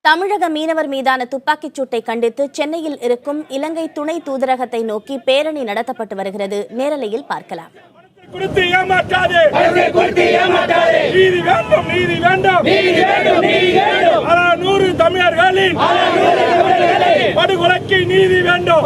தமிழக மீனவர் மீதான துப்பாக்கிச் சூட்டை கண்டித்து சென்னையில் இருக்கும் இலங்கை துணை தூதரகத்தை நோக்கி பேரணி நடத்தப்பட்டு வருகிறது. நேரலையில் பார்க்கலாம். நீதி வேண்டும், நீதி வேண்டும், நீதி வேண்டும், நீதி வேண்டும். 100 தமிழர்களின் படுகொலைக்கு நீதி வேண்டும்.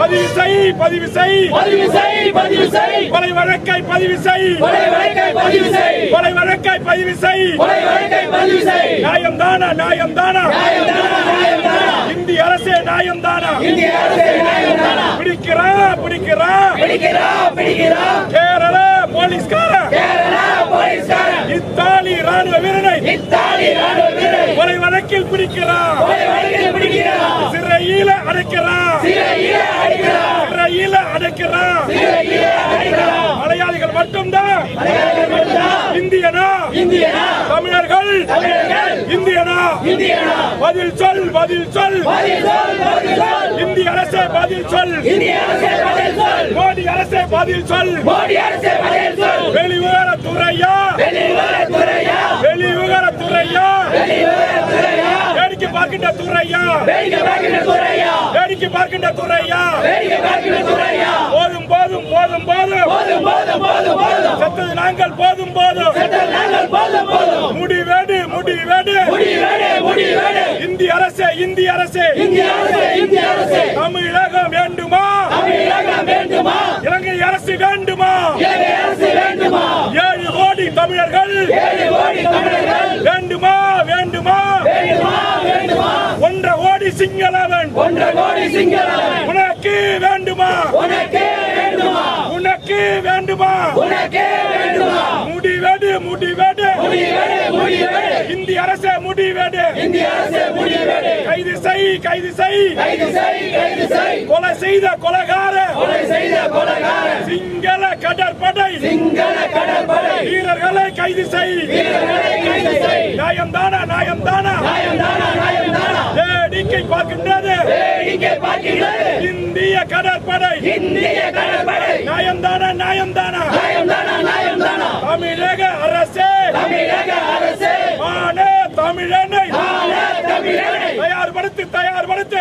பதிவு செய், பதிவு செய், பதிவு செய், பதிவு செய். கொலை வழக்கை பதிவு செய், கொலை வழக்கை பதிவு செய், கொலை வழக்கை பதிவு செய், கொலை வழக்கை பதிவு செய். நியாயம் தானா, நியாயம் தானா, நியாயம் தானா, நியாயம் தானா. இந்திய அரசே நியாயம் தானா, இந்திய அரசே நியாயம் தானா. பிடிக்கிறா, பிடிக்கிறா, பிடிக்கிறா, பிடிக்கிறா. கேரள போலீஸ்கார, கேரள போலீஸ்கார. இத்தாலி ராணுவ வீரனை, இத்தாலி ராணுவ வீரனை கொலை வழக்கில் பிடிக்கிறா, கொலை வழக்கில் பிடிக்கிறா. சிறையில அடைக்கிறா, சிறையில அடைக்கிறா, சிறையில அடைக்கிறா, சிறையில அடைக்கிறா. மலையாளிகள் மட்டும்தான், மலையாளிகள் மட்டும்தான் இந்தியனா, இந்தியனா. தமிழர்கள், தமிழர்கள் இந்தியனா, இந்தியனா. பதில் சொல், பதில் சொல், பதில் சொல், பதில் சொல். இந்திய அரசே பதில் சொல், இந்திய அரசே பதில் சொல். மோடி அரசே பதில் சொல், மோடி அரசே பதில் சொல். வெளிவிவரத்துறையா, வெளிவிவரத்துறையா, வெளிவிவரத்துறையா, வெளிவிவரத்துறையா. வேடிக்கை பார்க்கின்ற துறையா, வேடிக்கை பார்க்கின்ற துறையா, வேடிக்கை பார்க்கின்ற துறையா, வேடிக்கை பார்க்கின்ற துறையா. போதும் போதும் போதும் போதும் போதும் போதும் போதும் போதும். செத்தது நாங்கள் போதும் போதும், செத்தது நாங்கள் போதும் போதும். முடிவேடு, முடிவேடு, முடிவேடு, முடிவேடு. இந்திய அரசே, இந்திய அரசே, இந்திய அரசே, இந்திய அரசே. தமிழகம் வேண்டுமா, தமிழகம் வேண்டுமா. இலங்கை அரசு வேண்டுமா, இலங்கை அரசு வேண்டுமா. 7 கோடி தமிழர்கள், 7 கோடி தமிழர்கள் வேண்டுமா, வேண்டுமா, வேண்டுமா, வேண்டுமா. 1.5 கோடி சிங்களவன், 1.5 கோடி சிங்களவன். உனக்கு வேண்டுமா, உனக்கு வேண்டுமா, உனக்கு வேண்டுமா, உனக்கு வேண்டுமா. முடிவேடு, முடிவேடு, முடிவேடு, முடிவேடு. இந்திய அரசே முடிவேடு, இந்திய அரசே முடிவேடு. கைது செய், கைது செய், கைது செய், கைது செய். கொலை செய்த கொலைகார, கொலை செய்த கொலைகார. சிங்கள கடற்படை, சிங்கள கடற்படை வீரர்களை கைது செய், வீரர்களை கைது செய். நியாயம் தானா, நியாயம் தானா, நியாயம் தானா, நியாயம் தானா. வேடிக்கை பார்க்கின்றது, வேடிக்கை பார்க்கின்றது இந்திய கடற்படை, இந்திய கடற்படை. நியாயம் தானா, நியாயம் தானா, நியாயம் தானா, நியாயம் தானா. தமிழக அரசே, தமிழக அரசே. மானே தமிழனை, மானே தமிழனை. தயார்படுத்து, தயார்படுத்து.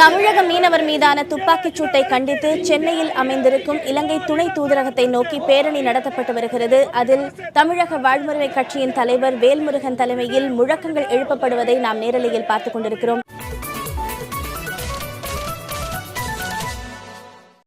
தமிழக மீனவர் மீதான துப்பாக்கிச் சூட்டை கண்டித்து சென்னையில் அமைந்திருக்கும் இலங்கை துணை தூதரகத்தை நோக்கி பேரணி நடத்தப்பட்டு வருகிறது. அதில் தமிழக வாழ்முறை கட்சியின் தலைவர் வேல்முருகன் தலைமையில் முழக்கங்கள் எழுப்பப்படுவதை நாம் நேரலையில் பார்த்துக் கொண்டிருக்கிறோம்.